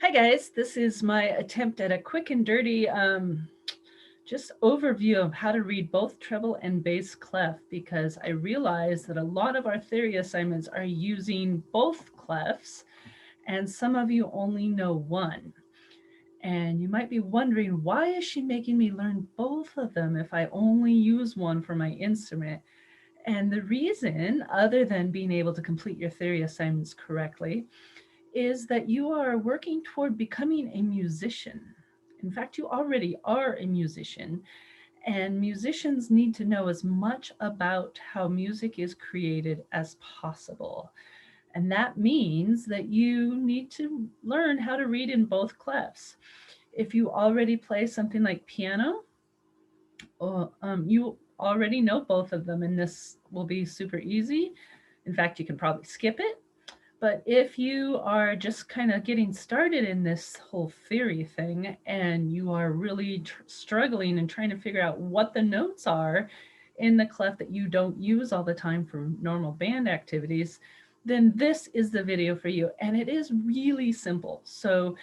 Hi guys, this is my attempt at a quick and dirty just overview of how to read both treble and bass clef, because I realize that a lot of our theory assignments are using both clefs and some of you only know one. And you might be wondering, why is she making me learn both of them if I only use one for my instrument? And the reason, other than being able to complete your theory assignments correctly, is that you are working toward becoming a musician. In fact, you already are a musician, and musicians need to know as much about how music is created as possible. And that means that you need to learn how to read in both clefs. If you already play something like piano, you already know both of them, and this will be super easy. In fact, you can probably skip it. But if you are just kind of getting started in this whole theory thing and you are really struggling and trying to figure out what the notes are in the clef that you don't use all the time for normal band activities, then this is the video for you. And it is really simple. So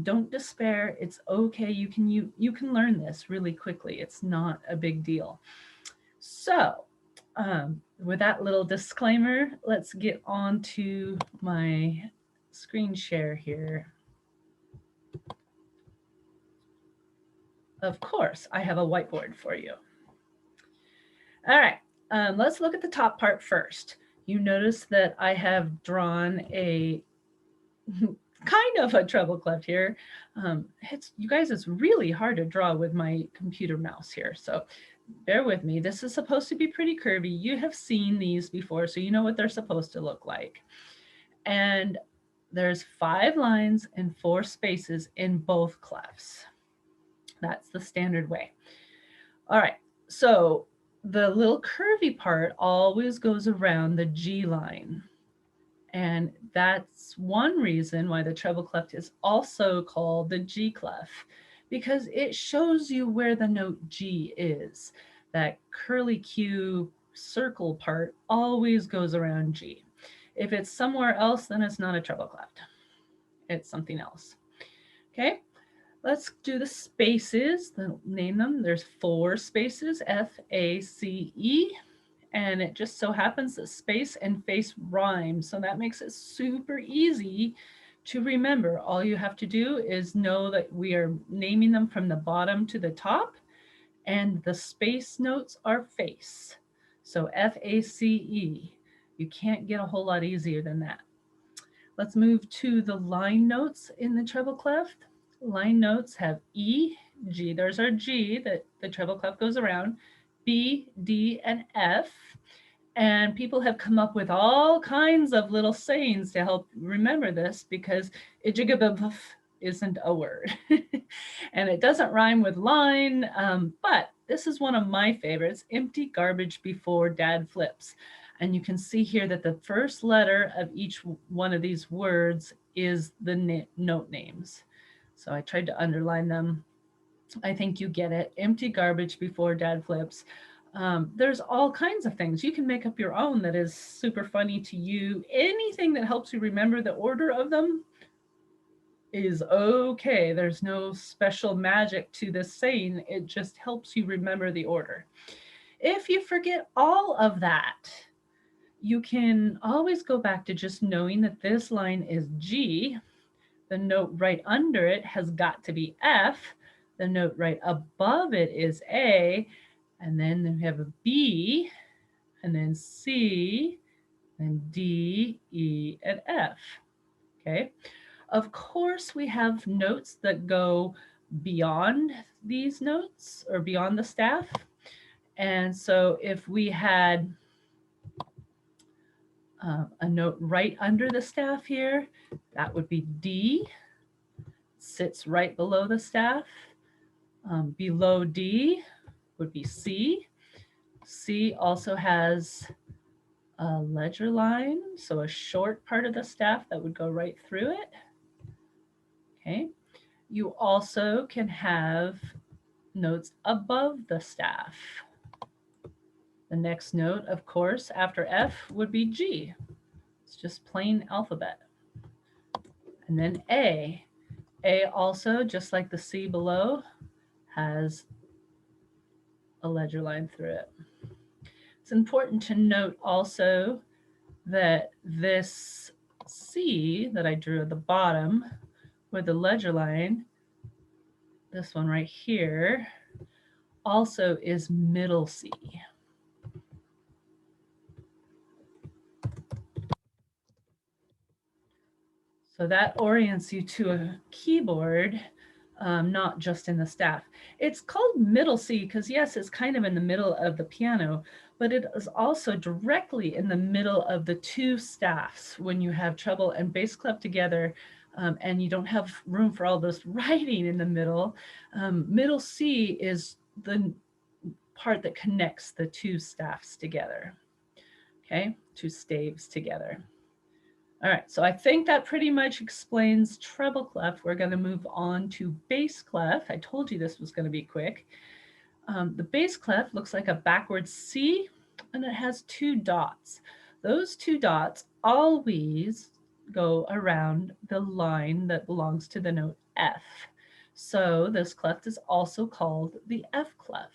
don't despair. It's okay. You can learn this really quickly. It's not a big deal. So with that little disclaimer, let's get on to my screen share here. Of course, I have a whiteboard for you. All right, let's look at the top part first. You notice that I have drawn a kind of a treble clef here. You guys, it's really hard to draw with my computer mouse here. So bear with me. This is supposed to be pretty curvy. You have seen these before, so you know what they're supposed to look like. And there's 5 lines and 4 spaces in both clefs. That's the standard way. All right, so the little curvy part always goes around the G line. And that's one reason why the treble clef is also called the G clef, because it shows you where the note G is. That curly Q circle part always goes around G. If it's somewhere else, then it's not a treble clef. It's something else. Okay, let's do the spaces. Name them. There's 4 spaces, F, A, C, E. And it just so happens that space and face rhyme. So that makes it super easy to remember. All you have to do is know that we are naming them from the bottom to the top, and the space notes are face. So F-A-C-E. You can't get a whole lot easier than that. Let's move to the line notes in the treble clef. Line notes have E, G. There's our G that the treble clef goes around. B, D, and F. And people have come up with all kinds of little sayings to help remember this, because ijigababuf isn't a word. And it doesn't rhyme with line, but this is one of my favorites, empty garbage before dad flips. And you can see here that the first letter of each one of these words is the note names. So I tried to underline them. I think you get it. Empty garbage before dad flips. There's all kinds of things. You can make up your own that is super funny to you. Anything that helps you remember the order of them is okay. There's no special magic to this saying. It just helps you remember the order. If you forget all of that, you can always go back to just knowing that this line is G. The note right under it has got to be F. The note right above it is A. And then we have a B, and then C, and D, E, and F. Okay. Of course, we have notes that go beyond these notes or beyond the staff. And so if we had a note right under the staff here, that would be D, sits right below the staff. Below D would be C. C also has a ledger line, so a short part of the staff that would go right through it. Okay. You also can have notes above the staff. The next note, of course, after F would be G. It's just plain alphabet. And then A. A also, just like the C below, has a ledger line through it. It's important to note also that this C that I drew at the bottom with the ledger line, this one right here, also is middle C. So that orients you to a keyboard, not just in the staff. It's called middle C because, yes, it's kind of in the middle of the piano, but it is also directly in the middle of the two staffs when you have treble and bass clef together. And you don't have room for all this writing in the middle. Middle C is the part that connects the two staffs together, okay, two staves together. All right, so I think that pretty much explains treble clef. We're going to move on to bass clef. I told you this was going to be quick. The bass clef looks like a backwards C, and it has two dots. Those two dots always go around the line that belongs to the note F. So this clef is also called the F clef.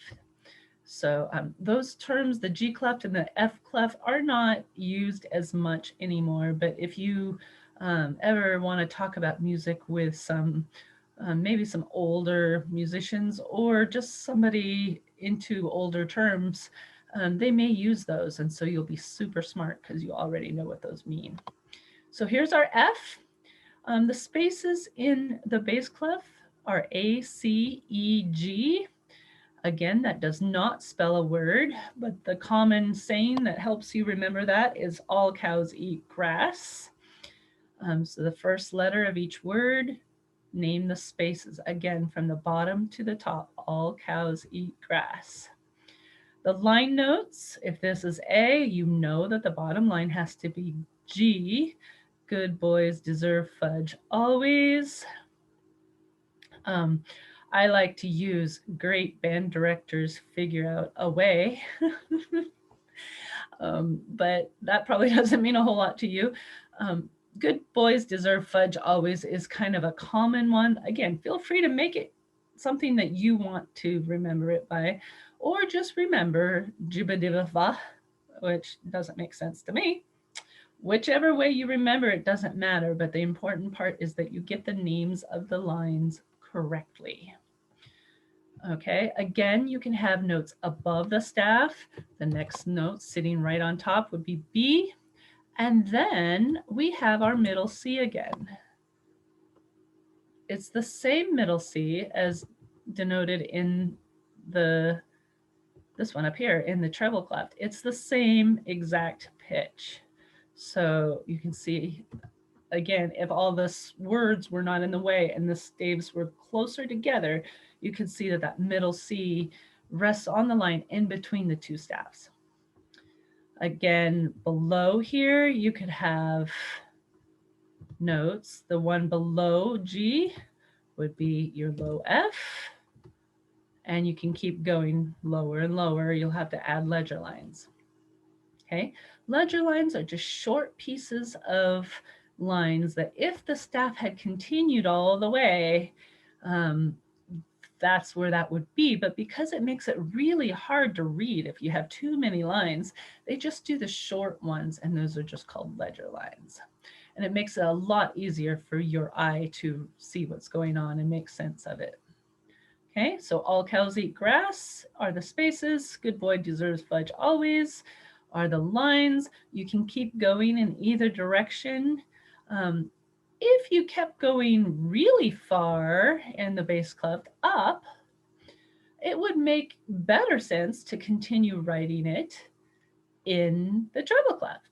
So those terms, the G clef and the F clef, are not used as much anymore. But if you ever want to talk about music with some, maybe some older musicians or just somebody into older terms, they may use those. And so you'll be super smart because you already know what those mean. So here's our F. The spaces in the bass clef are A, C, E, G. Again, that does not spell a word, but the common saying that helps you remember that is all cows eat grass. So the first letter of each word, name the spaces. Again, from the bottom to the top, all cows eat grass. The line notes, if this is A, you know that the bottom line has to be G. Good boys deserve fudge always. I like to use great band directors figure out a way. But that probably doesn't mean a whole lot to you. Good boys deserve fudge always is kind of a common one. Again, feel free to make it something that you want to remember it by, or just remember jibba dibba va, which doesn't make sense to me. Whichever way you remember it doesn't matter, but the important part is that you get the names of the lines correctly. Okay, again, you can have notes above the staff. The next note sitting right on top would be B. And then we have our middle C again. It's the same middle C as denoted in this one up here in the treble clef. It's the same exact pitch. So you can see, again, if all the words were not in the way and the staves were closer together, you can see that that middle C rests on the line in between the two staffs. Again, below here, you could have notes. The one below G would be your low F. And you can keep going lower and lower. You'll have to add ledger lines. Okay, ledger lines are just short pieces of lines that if the staff had continued all the way, that's where that would be. But because it makes it really hard to read if you have too many lines, they just do the short ones, and those are just called ledger lines. And it makes it a lot easier for your eye to see what's going on and make sense of it. Okay, so all cows eat grass are the spaces. Good boy deserves fudge always are the lines. You can keep going in either direction. If you kept going really far in the bass clef up, it would make better sense to continue writing it in the treble clef.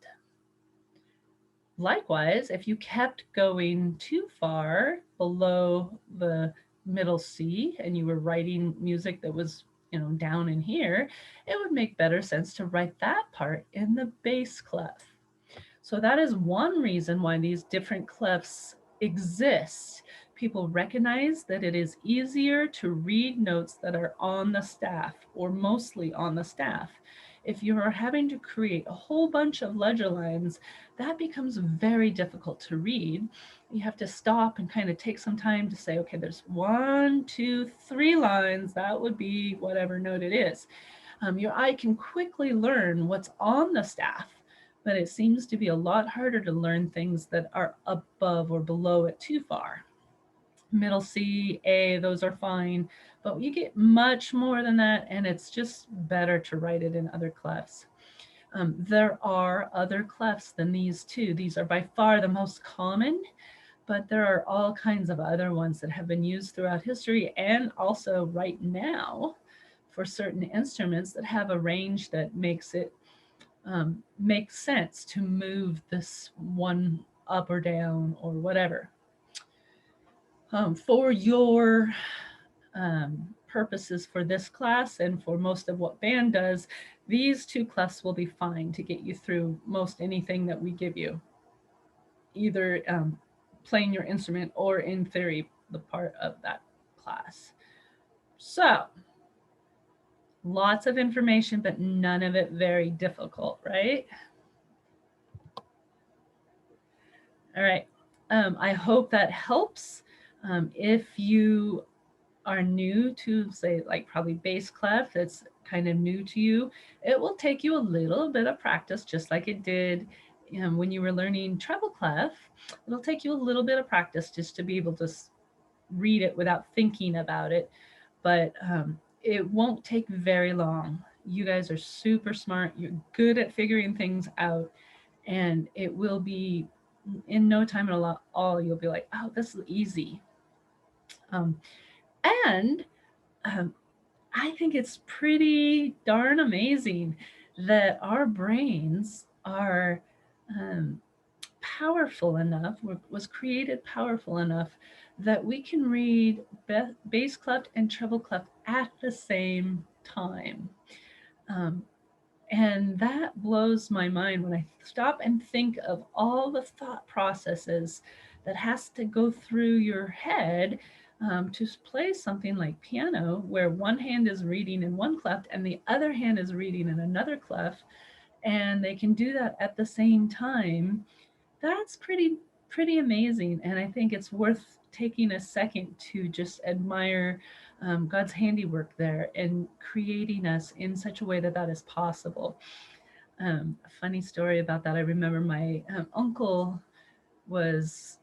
Likewise, if you kept going too far below the middle C and you were writing music that was, down in here, it would make better sense to write that part in the bass clef. So that is one reason why these different clefs exist. People recognize that it is easier to read notes that are on the staff or mostly on the staff. If you are having to create a whole bunch of ledger lines, that becomes very difficult to read. You have to stop and kind of take some time to say, okay, there's 1, 2, 3 lines. That would be whatever note it is. Your eye can quickly learn what's on the staff, but it seems to be a lot harder to learn things that are above or below it too far. Middle C, A, those are fine, but you get much more than that, and it's just better to write it in other clefs. There are other clefs than these two. These are by far the most common, but there are all kinds of other ones that have been used throughout history and also right now for certain instruments that have a range that makes it make sense to move this one up or down or whatever. For your purposes for this class and for most of what band does, these two clefs will be fine to get you through most anything that we give you, either playing your instrument or in theory, the part of that class. So lots of information, but none of it very difficult, right? All right. I hope that helps. If you are new to, say, like probably bass clef, that's kind of new to you, it will take you a little bit of practice, just like it did when you were learning treble clef. It'll take you a little bit of practice just to be able to read it without thinking about it, but it won't take very long. You guys are super smart. You're good at figuring things out, and it will be in no time at all. You'll be like, oh, this is easy. And I think it's pretty darn amazing that our brains are powerful enough, was created powerful enough that we can read bass clef and treble clef at the same time. And that blows my mind when I stop and think of all the thought processes that has to go through your head to play something like piano, where one hand is reading in one clef and the other hand is reading in another clef, and they can do that at the same time. That's pretty amazing, and I think it's worth taking a second to just admire God's handiwork there and creating us in such a way that that is possible. A funny story about that, I remember my uncle was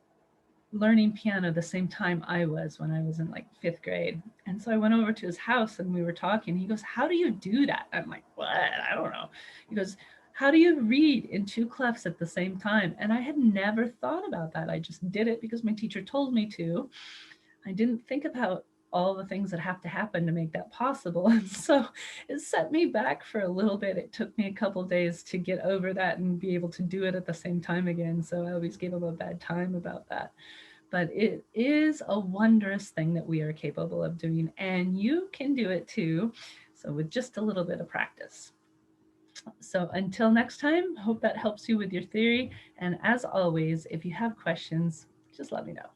learning piano the same time I was when I was in like 5th grade. And so I went over to his house and we were talking. He goes, how do you do that? I'm like, what? I don't know. He goes, how do you read in 2 clefs at the same time? And I had never thought about that. I just did it because my teacher told me to. I didn't think about all the things that have to happen to make that possible. And so it set me back for a little bit. It took me a couple days to get over that and be able to do it at the same time again. So I always gave him a bad time about that. But it is a wondrous thing that we are capable of doing, and you can do it too. So with just a little bit of practice. So until next time, hope that helps you with your theory. And as always, if you have questions, just let me know.